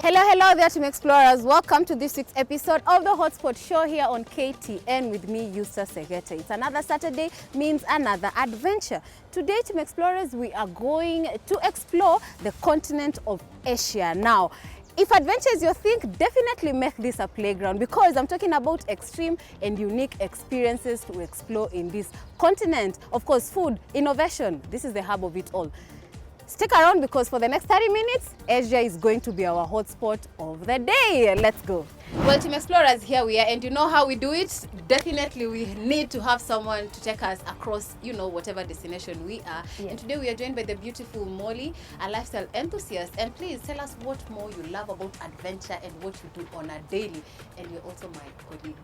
Hello there, Team Explorers. Welcome to this week's episode of the Hotspot Show here on KTN with me, Yusa Segete. It's another Saturday, means another adventure. Today, Team Explorers, we are going to explore the continent of Asia. Now, if adventure is your thing, definitely make this a playground because I'm talking about extreme and unique experiences to explore in this continent. Of course, food, innovation, this is the hub of it all. Stick around because for the next 30 minutes, Asia is going to be our hotspot of the day. Let's go. Well, Team Explorers, here we are, and you know how we do it? Definitely we need to have someone to take us across, whatever destination we are. Yes. And today we are joined by the beautiful Molly, a lifestyle enthusiast. And please tell us what more you love about adventure and what you do on a daily. And you're also my colleague.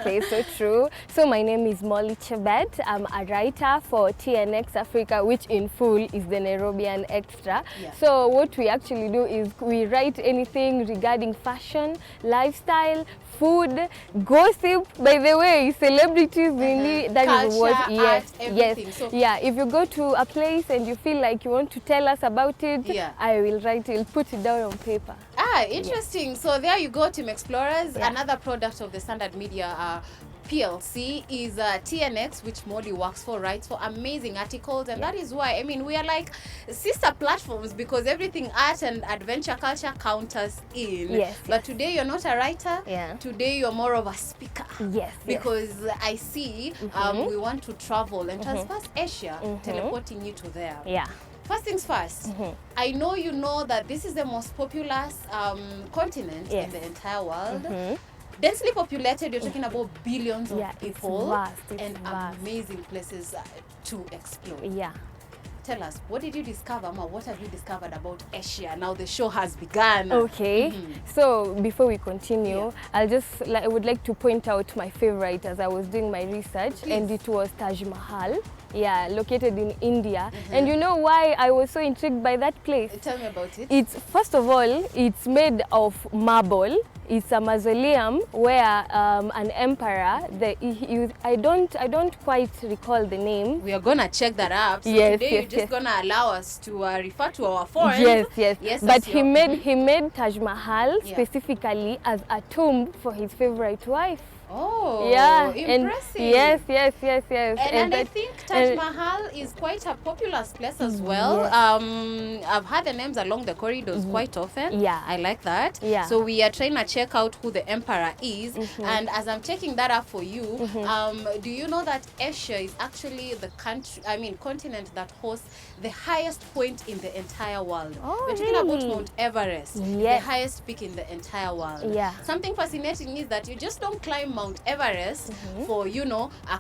Okay, so true. So my name is Molly Chebet. I'm a writer for TNX Africa, which in full is the Nairobian Extra. Yeah. So what we actually do is we write anything regarding fashion, lifestyle, food, gossip, by the way, celebrities, really, that culture, is what, yes, art, everything. So, yeah, if you go to a place and you feel like you want to tell us about it, yeah, I will write it, put it down on paper. Ah, interesting. Yeah. So there you go, Team Explorers. Yeah. Another product of the Standard Media PLC is TNX, which Molly works for, writes for amazing articles, and that is why, we are like sister platforms because everything art and adventure culture count us in. Yes. But today you're not a writer. Yeah. Today you're more of a speaker. Yes. Because I see we want to travel and transverse Asia, teleporting you to there. Yeah. First things first, I know you know that this is the most populous continent in the entire world. Densely populated, you're talking about billions of people and amazing places to explore. Yeah. Tell us, what did you discover, Ma? What have you discovered about Asia? Now the show has begun. Okay. So before we continue, I would like to point out my favorite as I was doing my research. Please. And it was Taj Mahal. Yeah, located in India. And you know why I was so intrigued by that place? Tell me about it. It's, first of all, it's made of marble. It's a mausoleum where an emperor, I don't quite recall the name. We are gonna check that up. So today you're just gonna allow us to refer to our foreign. Yes. But he made Taj Mahal specifically as a tomb for his favorite wife. Oh, yeah, impressive. Yes. And I think Taj Mahal is quite a populous place as well. Yes. I've had the names along the corridors quite often. Yeah. I like that. Yeah. So we are trying to check out who the emperor is. And as I'm checking that up for you, do you know that Asia is actually the continent that hosts the highest point in the entire world? Oh, we're talking about Mount Everest, the highest peak in the entire world. Yeah. Something fascinating is that you just don't climb Mount Everest for,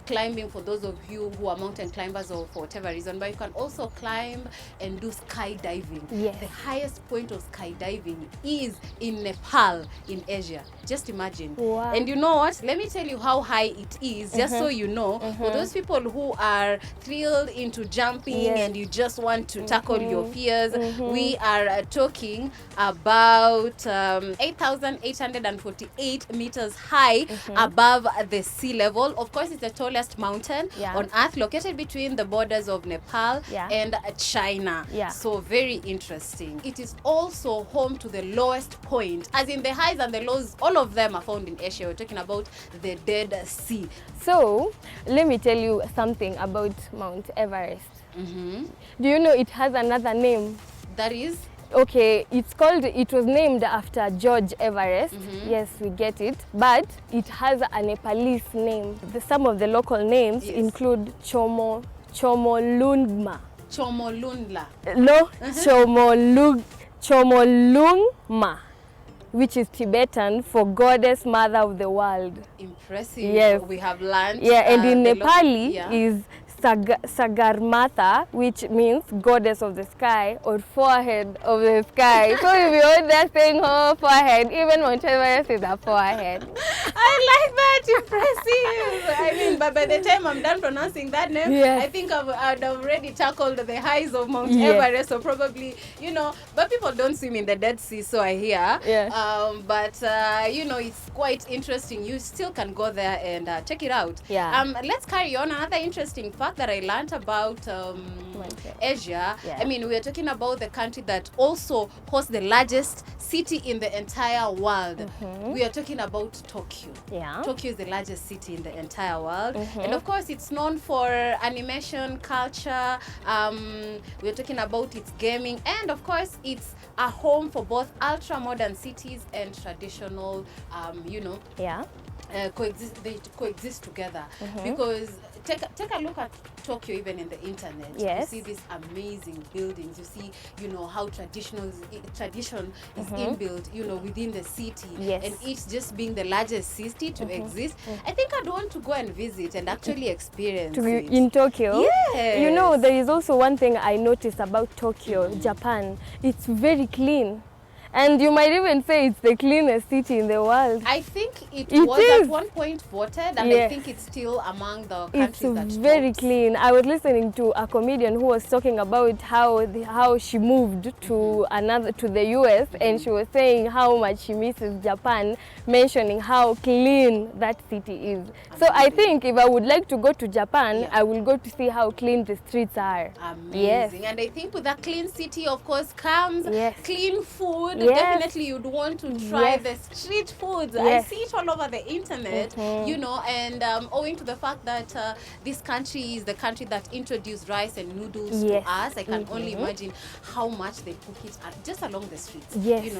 climbing for those of you who are mountain climbers or for whatever reason, but you can also climb and do skydiving. Yes. The highest point of skydiving is in Nepal, in Asia. Just imagine. Wow. And you know what? Let me tell you how high it is, just so you know. For those people who are thrilled into jumping and you just want to tackle your fears, we are talking about 8,848 meters high above the sea level. Of course, it's the tallest mountain on earth, located between the borders of Nepal and China. Yeah. So very interesting. It is also home to the lowest point, as in the highs and the lows, all of them are found in Asia. We're talking about the Dead Sea. So let me tell you something about Mount Everest. Do you know it has another name? That is? Okay, it was named after George Everest. Yes, we get it. But it has a Nepalese name. Some of the local names include Chomolungma. Chomolungla. No, Chomolungma, which is Tibetan for Goddess Mother of the World. Impressive. Yes. We have learned. Yeah, and in Nepali is Sagarmatha, which means goddess of the sky or forehead of the sky. So if you heard that saying, oh, forehead, even Mount Everest is a forehead. I like that, impressive. But by the time I'm done pronouncing that name, I think I'd already tackled the highs of Mount Everest, so probably, but people don't swim in the Dead Sea, so I hear. Yeah. It's quite interesting. You still can go there and check it out. Yeah. Let's carry on. Another interesting fact fact that I learned about Asia, I mean, we are talking about the country that also hosts the largest city in the entire world. We are talking about Tokyo. Tokyo is the largest city in the entire world. And of course, it's known for animation, culture. We are talking about its gaming. And of course, it's a home for both ultra-modern cities and traditional, they coexist together. Because take a look at Tokyo, even in the internet. You see these amazing buildings. You see, how tradition is inbuilt, within the city. And each just being the largest city to exist. I think I'd want to go and visit and actually experience it. In Tokyo? Yes. There is also one thing I noticed about Tokyo, Japan. It's very clean. And you might even say it's the cleanest city in the world. I think it was at one point voted, and I think it's still among the countries that It's very tops. clean. I was listening to a comedian who was talking about how she moved to the US, and she was saying how much she misses Japan, mentioning how clean that city is. So I think if I would like to go to Japan, I will go to see how clean the streets are. Amazing. And I think with a clean city, of course, comes clean food. Definitely you'd want to try the street foods. I see it all over the internet, and owing to the fact that this country is the country that introduced rice and noodles to us, I can only imagine how much they cook it just along the streets.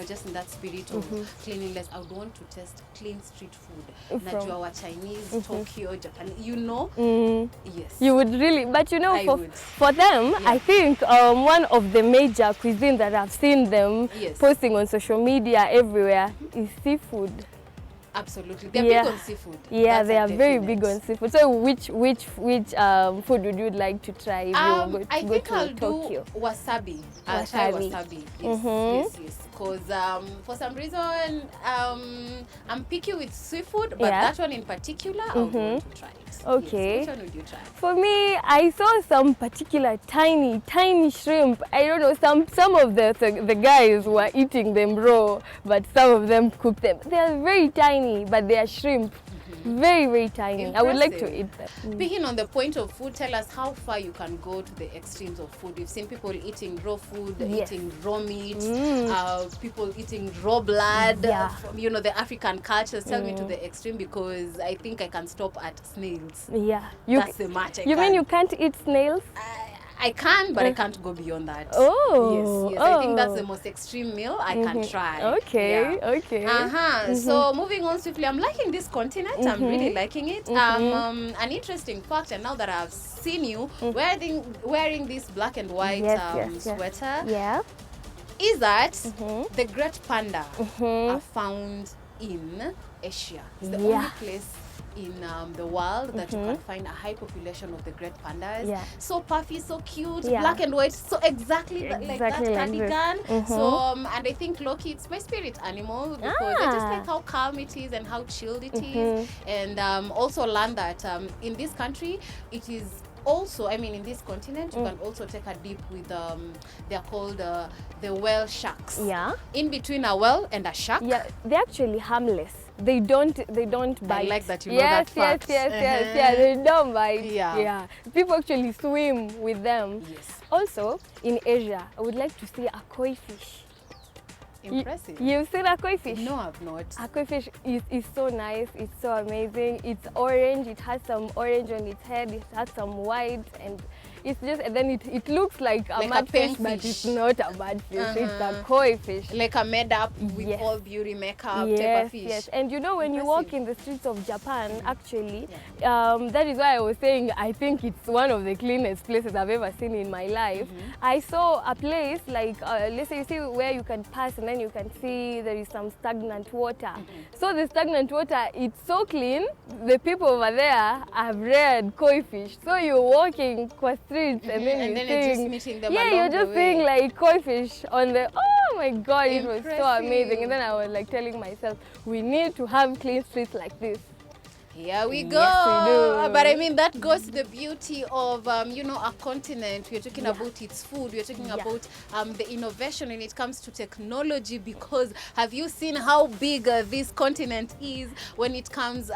Just in that spirit of cleanliness. I would want to test clean street food. Najua Chinese, Tokyo, Japan, Yes. You would really, but for them, I think one of the major cuisines that I've seen them posting on social media everywhere is seafood. Absolutely. They're big on seafood. Yeah, they are very big on seafood. So which food would you like to try if you I go think to I'll Tokyo? do wasabi. I'll try wasabi. Yes. Because for some reason, I'm picky with seafood, but that one in particular, I would want to try it. Okay. Which one would you try? For me, I saw some particular tiny shrimp. I don't know, some of the guys were eating them raw, but some of them cooked them. They are very tiny, but they are shrimp. Very, very tiny. Impressive. I would like to eat them. Speaking on the point of food, tell us how far you can go to the extremes of food. We've seen people eating raw food, eating raw meat, people eating raw blood. From, the African cultures. Tell me to the extreme, because I think I can stop at snails. Yeah. That's the match. You mean you can't eat snails? I can, but I can't go beyond that. Oh. Yes. I think that's the most extreme meal I can try. Okay. So moving on swiftly, I'm liking this continent. I'm really liking it. An interesting fact, and now that I've seen you wearing this black and white sweater, is that the great panda are found in Asia. It's the only place in the world that you can find a high population of the great pandas. So puffy, so cute, black and white, so exactly like that cardigan. So and I think Loki, it's my spirit animal, because I just like how calm it is and how chilled it is. And also learned that in this country it is also, in this continent, you can also take a dip with they're called the whale sharks. In between a whale and a shark. They're actually harmless. They don't bite. I like that you know that fact. Yes, they don't bite. People actually swim with them. Also, in Asia, I would like to see a koi fish. Impressive. You've seen a koi fish? No, I've not. A koi fish is so nice. It's so amazing. It's orange. It has some orange on its head. It has some white, and it's just, and then it looks like a mud fish, but it's not a mud fish. It's a koi fish. Like a made up with all beauty makeup type of fish. Yes, and when you walk in the streets of Japan, actually, that is why I was saying I think it's one of the cleanest places I've ever seen in my life. I saw a place like, let's say you see where you can pass and then you can see there is some stagnant water. So the stagnant water, it's so clean. The people over there have reared koi fish. So you're walking qua streets and then you're just meeting them along you're just seeing like koi fish on the, oh my God, it was so amazing. And then I was like telling myself, we need to have clean streets like this. Here we go. Yes, we do. But I mean, that goes to the beauty of, a continent. We're talking about its food. We're talking about the innovation when it comes to technology, because have you seen how big this continent is when it comes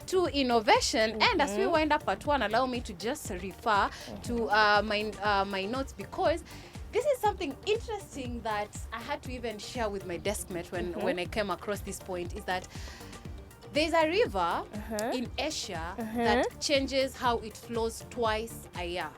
to innovation? And as we wind up part one, allow me to just refer to my notes, because this is something interesting that I had to even share with my deskmate when I came across this point, is that there's a river in Asia that changes how it flows twice a year.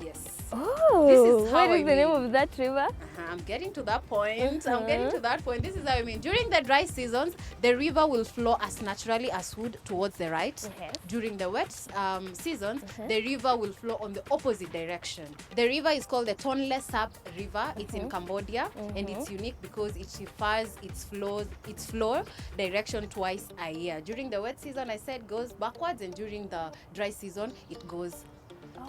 Yes. Oh, this is how what is the name of that river? I'm getting to that point. I'm getting to that point. This is how I mean. During the dry seasons, the river will flow as naturally as wood towards the right. During the wet seasons, the river will flow on the opposite direction. The river is called the Tonle Sap River. It's in Cambodia, and it's unique because it refers its flow direction twice a year. During the wet season, I said, goes backwards, and during the dry season, it goes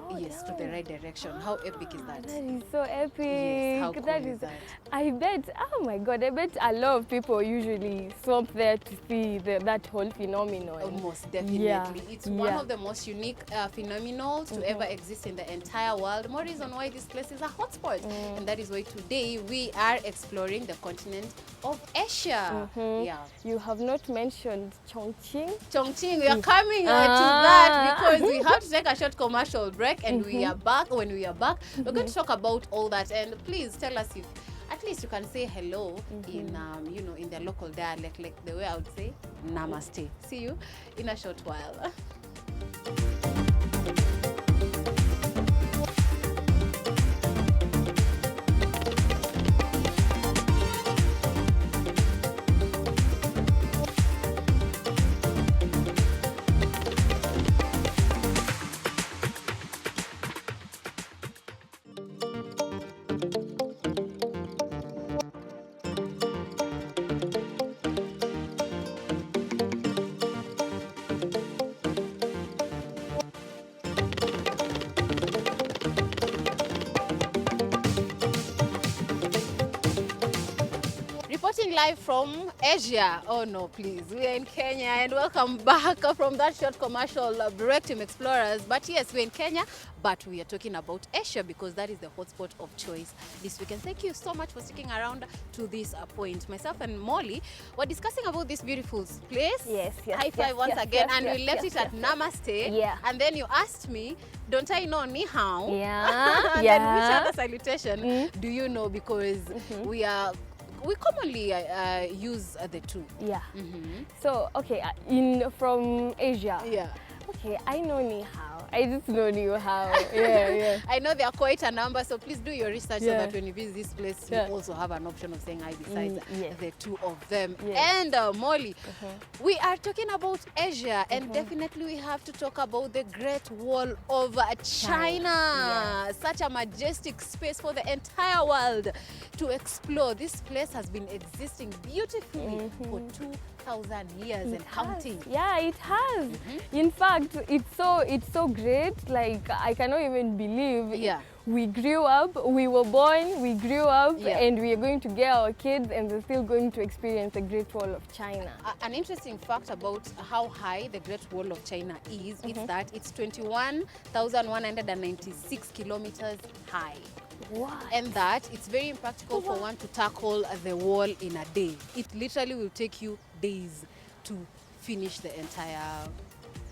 to the right direction. How epic is that? That is so epic. Yes, how cool is that? I bet, oh my God, I bet a lot of people usually swap there to see that whole phenomenon. Most definitely. It's one of the most unique phenomenons to ever exist in the entire world. More reason why this place is a hotspot. And that is why today we are exploring the continent of Asia. Yeah. You have not mentioned Chongqing. Chongqing, we are coming to that because we have to take a short commercial break, and we are back. When we are back, we're going to talk about all that. And please tell us if at least you can say hello in in their local dialect, like the way I would say namaste. See you in a short while. Reporting live from Asia. Oh no, please. We are in Kenya, and welcome back from that short commercial break, Team Explorers. But yes, we're in Kenya, but we are talking about Asia because that is the hotspot of choice this week. And thank you so much for sticking around to this point. Myself and Molly were discussing about this beautiful place. Yes. High five once again, and we left it at Namaste. Yeah. And then you asked me, don't I know ni hao? Yeah. And then which other salutation do you know? Because we commonly use the two. Yeah. So, okay, from Asia. Yeah. Okay, I know ni hao. I just know ni hao. Yeah. I know there are quite a number, so please do your research so that when you visit this place, you also have an option of saying hi besides the two of them. And Molly, we are talking about Asia, and definitely we have to talk about the Great Wall of China. Such a majestic space for the entire world to explore. This place has been existing beautifully for 2,000 years and counting. Yeah, it has. In fact, it's so great. Like, I cannot even believe we grew up, we were born, we grew up, and we are going to get our kids, and they're still going to experience the Great Wall of China. An interesting fact about how high the Great Wall of China is that it's 21,196 kilometers high. What? And that it's very impractical for one to tackle the wall in a day. It literally will take you days to finish the entire.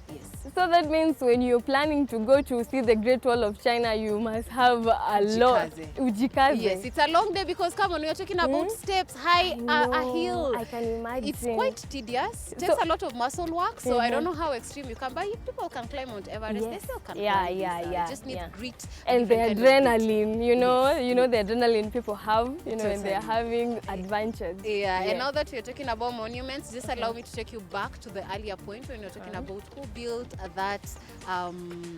Yes. So that means when you're planning to go to see the Great Wall of China, you must have a lot. Ujikaze. Yes, it's a long day because come on, we are talking about steps, high a hill. I can imagine. It's quite tedious. It takes a lot of muscle work, so I don't know how extreme you can. But if people can climb Mount Everest, they still can climb this. You just need grit. And the adrenaline, you know the adrenaline people have, when they're having adventures. Yeah, and now that we're talking about monuments, just allow me to take you back to the earlier point when you're talking about who built that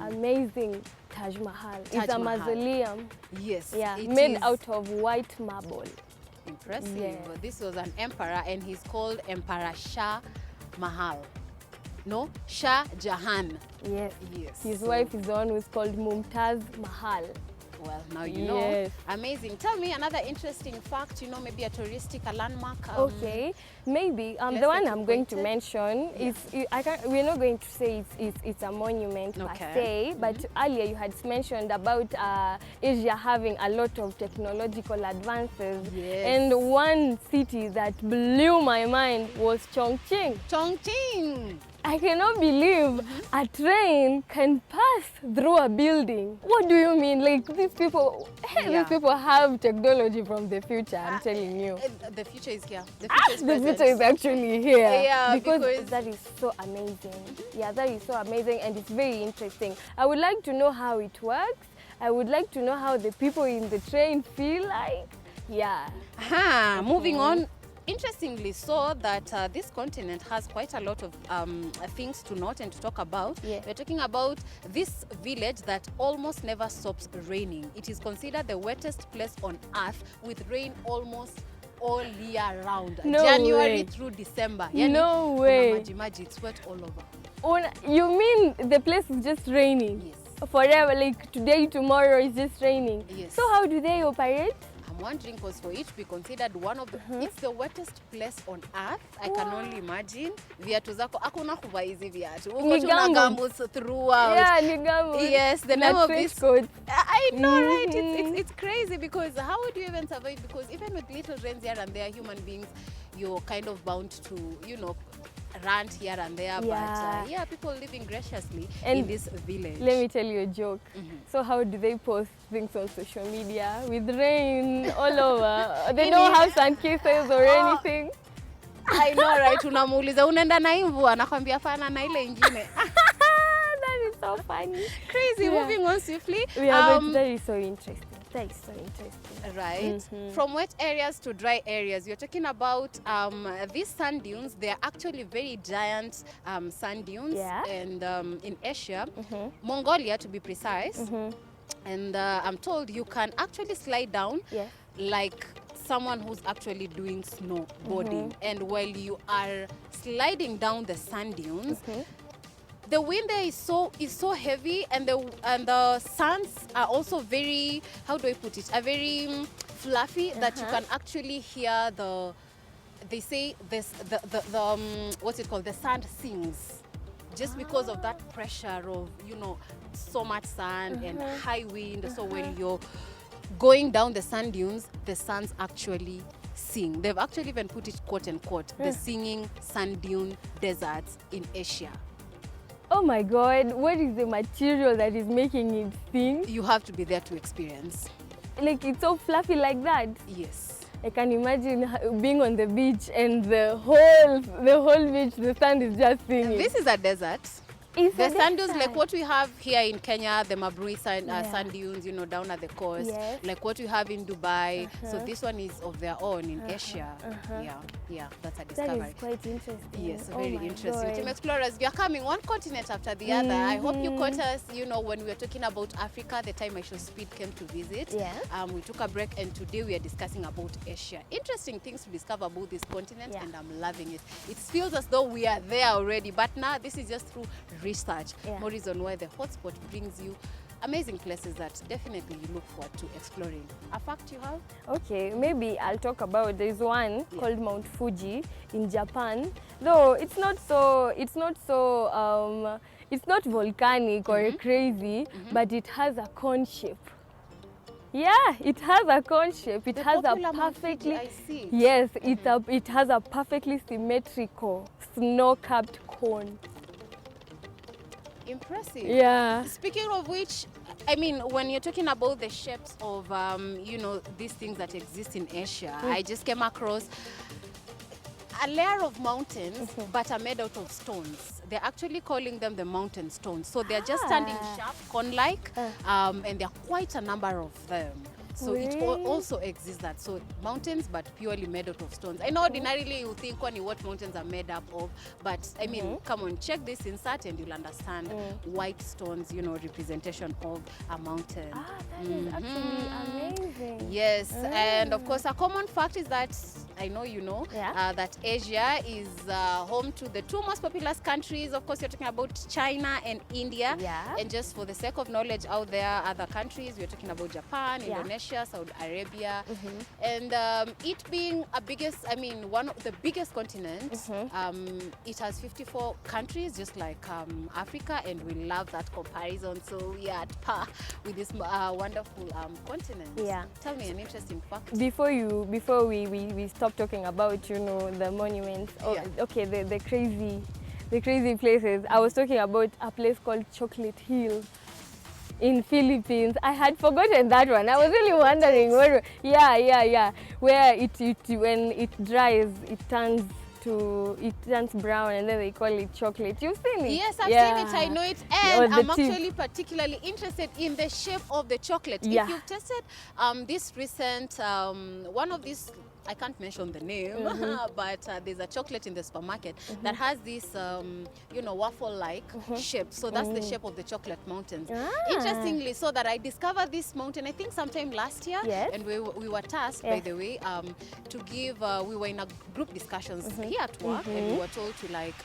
amazing Taj Mahal. It's a mausoleum. Yes. Yeah, made out of white marble. Impressive. Yeah. This was an emperor, and he's called Emperor Shah Mahal. No, Shah Jahan. Yes. His wife is the one who's called Mumtaz Mahal. Well, now you know. Yes. Amazing. Tell me another interesting fact, you know, maybe a touristic, a landmark. Okay, maybe the that one you I'm going to pointed. mention is, we're not going to say it's a monument per Okay. se, but earlier you had mentioned about Asia having a lot of technological advances. Yes. And one city that blew my mind was Chongqing. Chongqing. I cannot believe a train can pass through a building. What do you mean? Like these people, these people have technology from the future, I'm telling you. The future is here. The future is The present. future is actually here. Yeah, because that is so amazing. Yeah, that is so amazing and it's very interesting. I would like to know how it works. I would like to know how the people in the train feel like. Yeah. Moving on. Interestingly so that this continent has quite a lot of things to note and to talk about. Yeah. We're talking about this village that almost never stops raining. It is considered the wettest place on earth with rain almost all year round. No January way. through December. No way. Maji, it's wet all over. You mean the place is just raining? Yes. Forever, like today, tomorrow is just raining? Yes. So how do they operate? I'm wondering because for it to be considered one of the, it's the wettest place on earth. I can only imagine. Viatu zako, hakuna kuvaa hizi viatu. Uko tu na gumboots throughout. Yeah, ni gumboots. Yes, the name of this. Code. I know, right? It's crazy because how would you even survive? Because even with little rains here and there, human beings, you're kind of bound to, you know, rant here and there. Yeah. But people living graciously And in this village. Let me tell you a joke. So how do they post things on social media with rain all over? They don't have sun kisses or anything. I know, right? Unamuuliza unaenda na hii mvua, anakwambia fana na ile ingine. That is so funny. Crazy. Yeah. Moving on swiftly. But that is so interesting. That is so interesting. Right. From wet areas to dry areas, you're talking about these sand dunes. They are actually very giant sand dunes. Yeah. And in Asia, Mongolia to be precise. And I'm told you can actually slide down like someone who's actually doing snowboarding. And while you are sliding down the sand dunes, the wind there is so heavy, and the sands are also very, how do I put it, are very fluffy that you can actually hear they say this the what's it called, the sand sings, just because of that pressure of, you know, so much sand and high wind. So when you're going down the sand dunes, the sands actually sing. They've actually even put it quote unquote, the singing sand dune deserts in Asia. Oh my God, what is the material that is making it sing? You have to be there to experience. Like it's so fluffy like that? Yes. I can imagine being on the beach and the whole beach, the sand is just singing. This is a desert. It's The a sand dunes, desert. like what we have here in Kenya, the Mabrui sand dunes, you know, down at the coast, Yes. like what we have in Dubai. So this one is of their own in Asia. Yeah, that's a discovery. That is quite interesting. Yes, Oh very my interesting. God. Team Explorers, we are coming one continent after the other. I hope you caught us, you know, when we were talking about Africa, the time I Show Speed came to visit. Yeah. We took a break and today we are discussing about Asia. Interesting things to discover about this continent, Yeah. and I'm loving it. It feels as though we are there already, but now this is just through research. Yeah. More reason why the hotspot brings you amazing places that definitely you look forward to exploring. A fact you have? Okay, maybe I'll talk about, there's one called Mount Fuji in Japan. Though it's not volcanic or crazy, but it has a cone shape. Yeah, it has a cone shape. It has a popular Mount Fuji, perfectly, I see. yes, it has a perfectly symmetrical snow-capped cone. Impressive. Yeah. Speaking of which, I mean, when you're talking about the shapes of, you know, these things that exist in Asia, I just came across a layer of mountains, but are made out of stones. They're actually calling them the mountain stones. So they're just standing sharp, cone-like, and there are quite a number of them. So it also exists that. So mountains, but purely made out of stones. I know ordinarily you think what mountains are made up of, but I mean, come on, check this insert and you'll understand white stones, you know, representation of a mountain. Ah, that is actually amazing. Yes, and of course, a common fact is that, I know you know, Yeah. that Asia is home to the two most populous countries. Of course, you're talking about China and India. Yeah. And just for the sake of knowledge out there, other countries, we're talking about Japan, Yeah. Indonesia, Saudi Arabia. And it being one of the biggest continents, it has 54 countries, just like Africa, and we love that comparison. So we are at par with this wonderful continent. Yeah. Tell me an interesting fact. Before we stop talking about, you know, the monuments, okay, the crazy places, I was talking about a place called Chocolate Hill in Philippines. I had forgotten that one. I was really wondering where, where it when it dries, it turns brown, and then they call it chocolate. You've seen it? Yes, I've seen it. I know it, and I'm tip. actually particularly interested in the shape of the chocolate. Yeah. If you've tested this recent one of these, I can't mention the name, but there's a chocolate in the supermarket that has this, waffle-like shape. So that's the shape of the chocolate mountains. Interestingly, so that I discovered this mountain, I think sometime last year, and we were tasked, by the way, to give, we were in a group discussions here at work, and we were told to, like,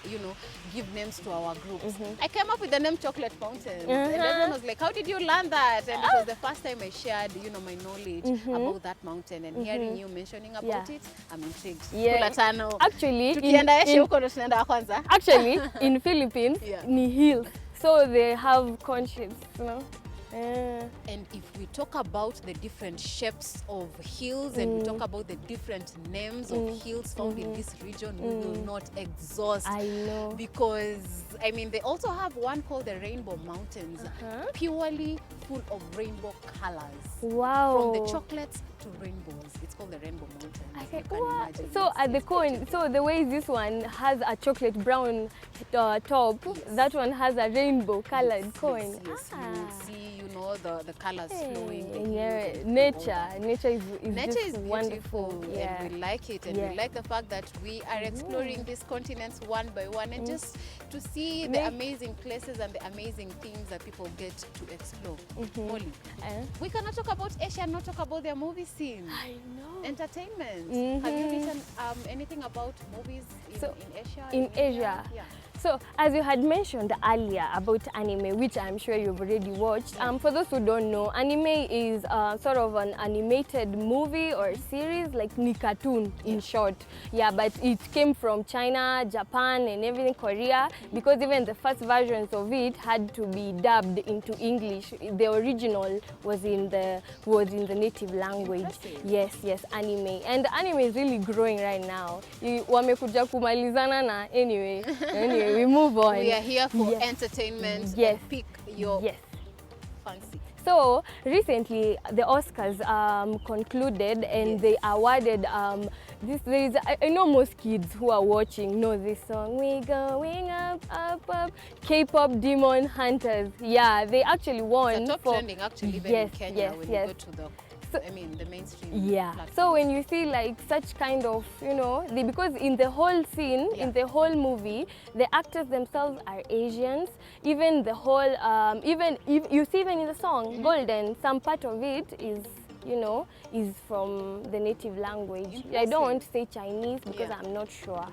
give names to our groups. I came up with the name Chocolate Mountains, and everyone was like, how did you learn that? And it was the first time I shared, my knowledge about that mountain, and hearing you mentioning about it, I'm intrigued. Actually, in Philippines, ni hills, so they have cone shapes, you know. And if we talk about the different shapes of hills and we talk about the different names of hills found in this region, we will not exhaust. I know. Because, they also have one called the Rainbow Mountains, purely full of rainbow colors. Wow. From the chocolates to rainbows. It's called the Rainbow Mountains. You can imagine. So at the cone, so the way this one has a chocolate brown top, that one has a rainbow colored cone. Yes, you will see, the colors flowing. Nature is just wonderful. And we like it, and we like the fact that we are exploring these continents one by one, and just to see the amazing places and the amazing things that people get to explore. Molly, we cannot talk about Asia and not talk about their movie scene. I know. Entertainment. Have you written anything about movies in Asia? In Asia. Yeah. So, as you had mentioned earlier about anime, which I'm sure you've already watched, for those who don't know, anime is sort of an animated movie or series, like ni cartoon in short. Yeah, but it came from China, Japan, and everything, Korea, because even the first versions of it had to be dubbed into English. The original was in the native language. Yes, anime. And anime is really growing right now. Wamekuja kumalizana na anyway, we move on. We are here for entertainment. Pick your fancy. So recently the Oscars concluded, and they awarded I know most kids who are watching know this song, we going up, up, up, K-pop Demon Hunters. Yeah, they actually won. It's a top trending actually even in Kenya when you go to the mainstream platforms. So when you see like such kind of, because in the whole scene, in the whole movie, the actors themselves are Asians. Even the whole, even in the song Golden, some part of it is, is from the native language. Impressive. I don't want to say Chinese because I'm not sure.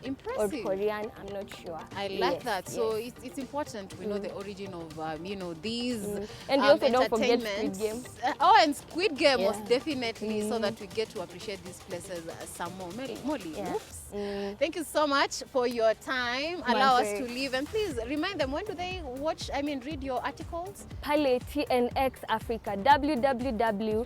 Impressive. Or Korean, I'm not sure. I like that. So it's important we know the origin of these and we also don't forget Squid Game. And Squid Game most definitely, so that we get to appreciate these places some more. Molly, thank you so much for your time. Allow us to leave, and please remind them, when do they read your articles? Pale TNX Africa, www.tnxafrica.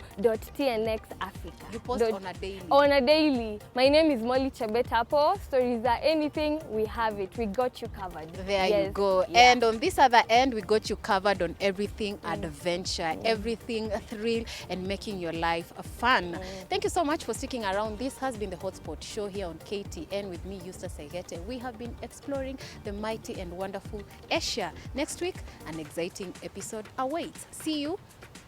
You post on a daily? On a daily. My name is Molly Chebetapo. Stories are anything, we have it. We got you covered. There you go. And on this other end, we got you covered on everything adventure, everything thrill, and making your life fun. Thank you so much for sticking around. This has been the Hotspot Show here on KTN with me, Eustace Segete. We have been exploring the mighty and wonderful Asia. Next week, an exciting episode awaits. See you.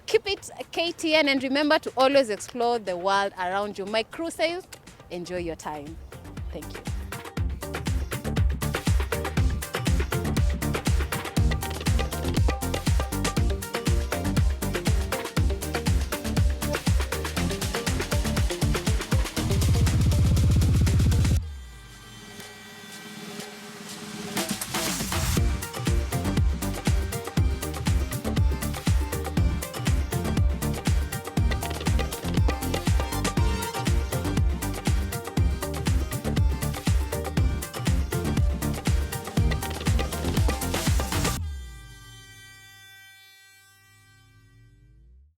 Keep it KTN, and remember to always explore the world around you. My crew says, enjoy your time. Thank you.